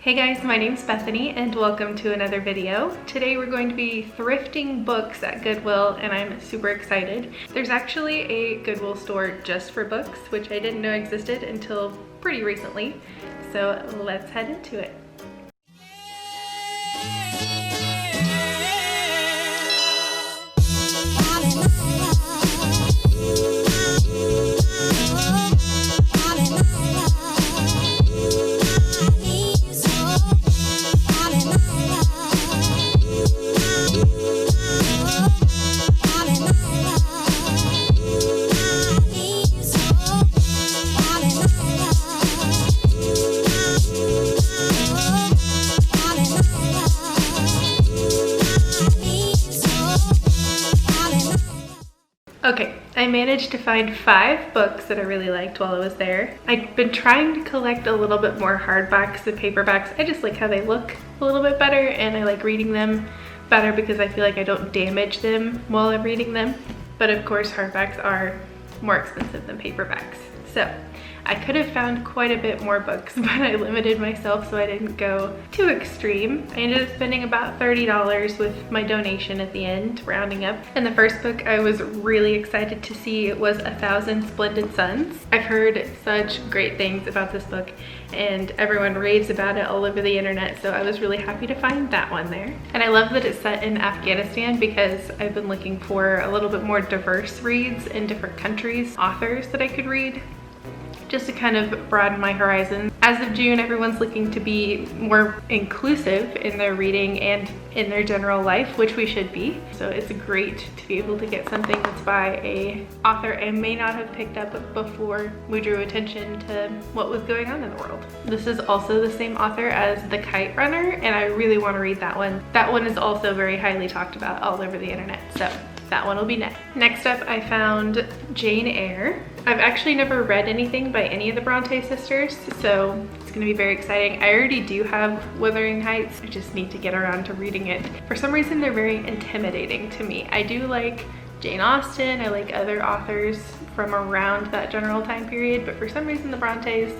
Hey guys, my name's Bethany and welcome to another video. Today we're going to be thrifting books at Goodwill and I'm super excited. There's actually a Goodwill store just for books, which I didn't know existed until pretty recently. So let's head into it. Okay, I managed to find 5 books that I really liked while I was there. I'd been trying to collect a little bit more hardbacks and paperbacks. I just like how they look a little bit better and I like reading them better because I feel like I don't damage them while I'm reading them. But of course, hardbacks are more expensive than paperbacks. So I could have found quite a bit more books, but I limited myself so I didn't go too extreme. I ended up spending about $30 with my donation at the end, rounding up. And the first book I was really excited to see was 1,000 Splendid Suns. I've heard such great things about this book and everyone raves about it all over the internet, so I was really happy to find that one there. And I love that it's set in Afghanistan because I've been looking for a little bit more diverse reads in different countries, authors that I could read, just to kind of broaden my horizons. As of June, everyone's looking to be more inclusive in their reading and in their general life, which we should be. So it's great to be able to get something that's by a author I may not have picked up before we drew attention to what was going on in the world. This is also the same author as The Kite Runner, and I really want to read that one. That one is also very highly talked about all over the internet, so that one will be next. Next up, I found Jane Eyre. I've actually never read anything by any of the Bronte sisters, so it's gonna be very exciting. I already do have Wuthering Heights. I just need to get around to reading it. For some reason, they're very intimidating to me. I do like Jane Austen, I like other authors from around that general time period, but for some reason the Brontes,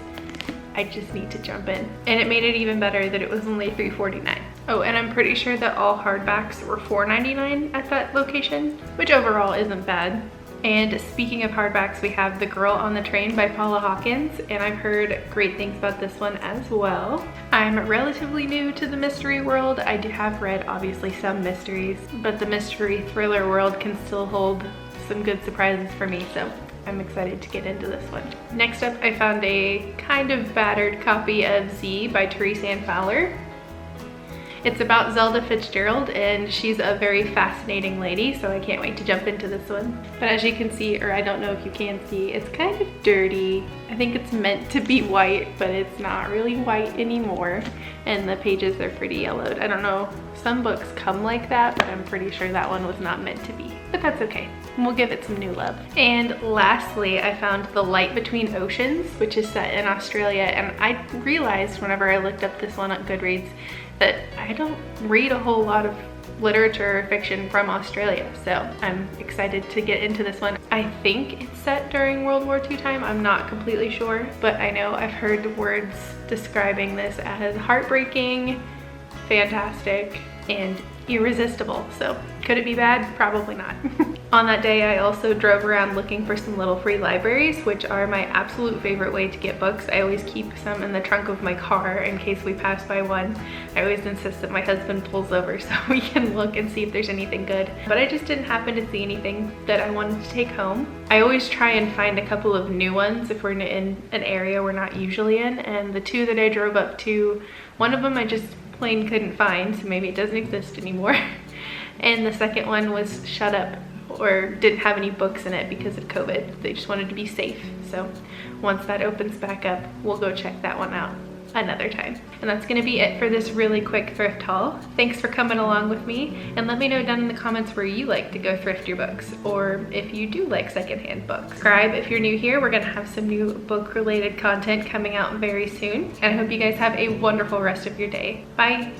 I just need to jump in. And it made it even better that it was only $3.49. Oh, and I'm pretty sure that all hardbacks were $4.99 at that location, which overall isn't bad. And speaking of hardbacks, we have The Girl on the Train by Paula Hawkins, and I've heard great things about this one as well. I'm relatively new to the mystery world. I have read obviously some mysteries, but the mystery thriller world can still hold some good surprises for me, so I'm excited to get into this one. Next up, I found a kind of battered copy of Z by Therese Ann Fowler. It's about Zelda Fitzgerald and she's a very fascinating lady, so I can't wait to jump into this one. But as you can see, or I don't know if you can see, it's kind of dirty. I think it's meant to be white, but it's not really white anymore. And the pages are pretty yellowed. I don't know, some books come like that, but I'm pretty sure that one was not meant to be. But that's okay, we'll give it some new love. And lastly, I found The Light Between Oceans, which is set in Australia. And I realized whenever I looked up this one on Goodreads that I don't read a whole lot of literature or fiction from Australia, so I'm excited to get into this one. I think it's set during World War II time, I'm not completely sure, but I know I've heard words describing this as heartbreaking, fantastic, and irresistible. So could it be bad? Probably not. On that day, I also drove around looking for some little free libraries, which are my absolute favorite way to get books. I always keep some in the trunk of my car in case we pass by one. I always insist that my husband pulls over so we can look and see if there's anything good. But I just didn't happen to see anything that I wanted to take home. I always try and find a couple of new ones if we're in an area we're not usually in, and the 2 that I drove up to, one of them I just plain couldn't find, so maybe it doesn't exist anymore. And the second one was shut up or didn't have any books in it because of COVID. They just wanted to be safe. So once that opens back up, we'll go check that one out another time. And that's gonna be it for this really quick thrift haul. Thanks for coming along with me, and let me know down in the comments where you like to go thrift your books, or if you do like secondhand books. Subscribe if you're new here. We're gonna have some new book related content coming out very soon, and I hope you guys have a wonderful rest of your day. Bye.